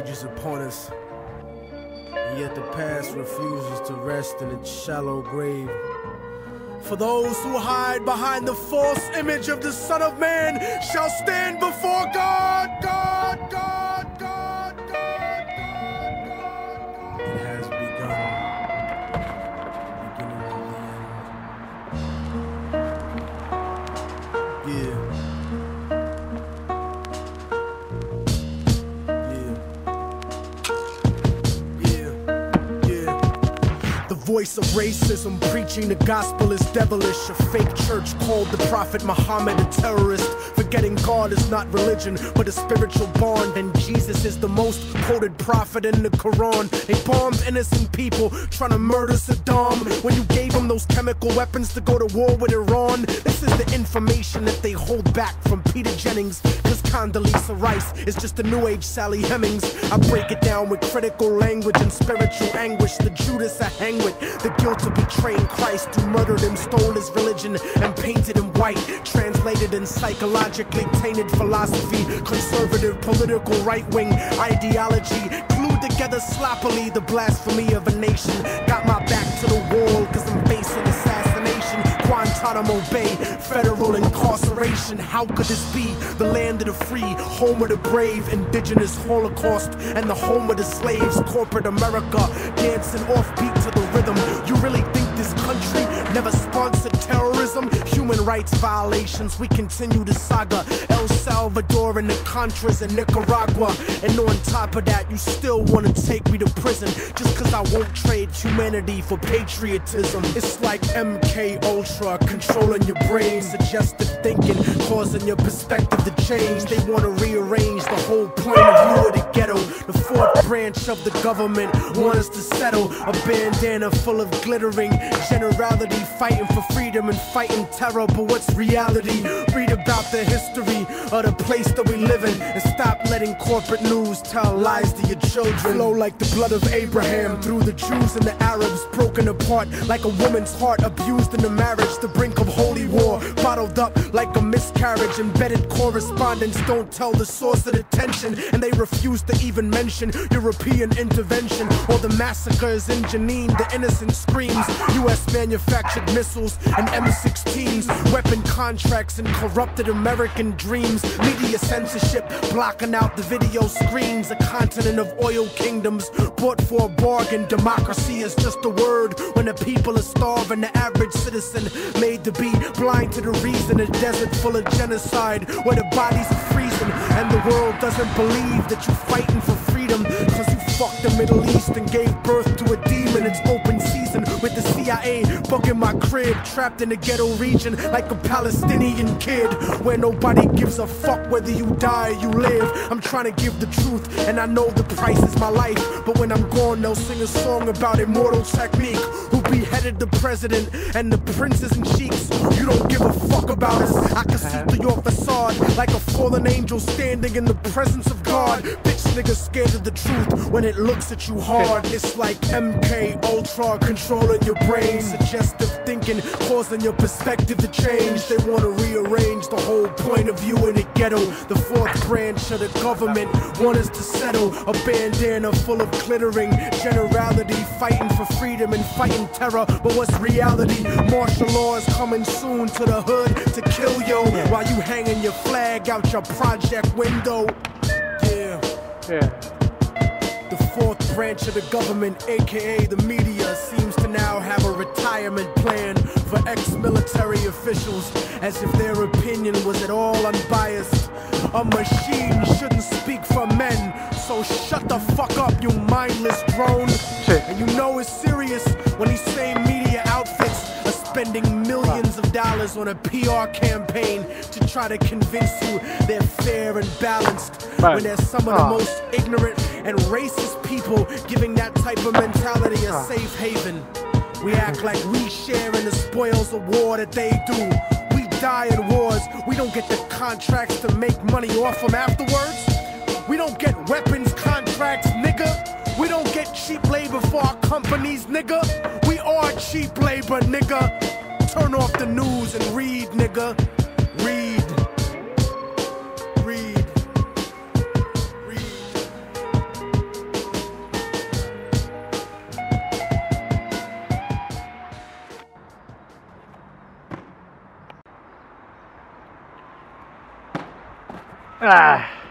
ages upon us, and yet the past refuses to rest in its shallow grave. For those who hide behind the false image of the Son of Man shall stand before God. It has begun. Beginning of the end. The voice of racism preaching the gospel is devilish. A fake church called the Prophet Muhammad a terrorist, forgetting God is not religion but a spiritual bond, and Jesus is the most quoted prophet in the Quran. They bombed innocent people trying to murder Saddam when you gave them those chemical weapons to go to war with Iran. This is the information that they hold back from Peter Jennings, cause Condoleezza Rice is just a new age Sally Hemings. I break it down with critical language and spiritual anguish. The Judas I hang with, the guilt of betraying Christ, who murdered him, stole his religion, and painted him white. Translated in psychologically tainted philosophy, conservative political right-wing ideology, glued together sloppily the blasphemy of a nation. Got my back to the wall cause I'm facing assassination, Guantanamo Bay, federal incarceration. How could this be? The land of the free, home of the brave, indigenous Holocaust, and the home of the slaves. Corporate America dancing offbeat to the rhythm. You really think this country never sponsored terrorism? Human rights violations, we continue the saga. El Salvador and the Contras in Nicaragua, and on top of that you still wanna take me to prison just cause I won't trade humanity for patriotism. It's like MK Ultra controlling your brain, suggestive thinking causing your perspective to change. They wanna rearrange the whole point of view of the ghetto. The fourth branch of the government want us to settle. A bandana full of glittering generality, fighting for freedom and fighting terror. But what's reality? Read about the history of the place that we live in, and stop letting corporate news tell lies to your children. Flow like the blood of Abraham through the Jews and the Arabs, broken apart like a woman's heart, abused in the marriage, the brink of holy war, bottled up like a miscarriage. Embedded correspondents don't tell the source of the tension, and they refuse to even mention European intervention or the massacres in Jenin. The innocent screams, US manufactured missiles and M16s, weapon contracts and corrupted American dreams. Media censorship blocking out the video screens. A continent of oil kingdoms bought for a bargain. Democracy is just a word when the people are starving. The average citizen made to be blind to the reason. A desert full of genocide where the bodies are freezing, and the world doesn't believe that you're fighting for freedom cause you fucked the Middle East and gave birth to a demon. It's open season with the CIA bugging my crib, trapped in the ghetto region like a Palestinian kid, where nobody gives a fuck whether you die or you live. I'm trying to give the truth and I know the price is my life, but when I'm gone they'll sing a song about immortal technique, who beheaded the president and the princes and sheiks. You don't give a fuck about us. I can see through your facade like a fallen angel standing in the presence of God. Bitch niggas scared of the truth when it looks at you hard. It's like MK Ultra controlling your brain, suggestive thinking causing your perspective to change. They want to rearrange the whole point of view in the ghetto. The fourth branch of the government want us to settle. A bandana full of glittering generality, fighting for freedom and fighting terror. But what's reality? Martial law is coming soon to the hood to kill yo, while you hanging your flag out your project window. The fourth branch of the government, aka the media, seems to now have a retirement plan for ex-military officials, as if their opinion was at all unbiased. A machine shouldn't speak for men, so shut the fuck up, you mindless drone. And you know it's serious when these same media outfits are spending millions of dollars on a PR campaign to try to convince you they're fair and balanced, when they're some of the most ignorant and racist people giving that type of mentality a safe haven. We act like we share in the spoils of war that they do. We die in wars, we don't get the contracts to make money off them afterwards. We don't get weapons contracts, nigga. We don't get cheap labor for our companies, nigga. We are cheap labor, nigga. Turn off the news and read, nigga. Read. Read. Read. Ah.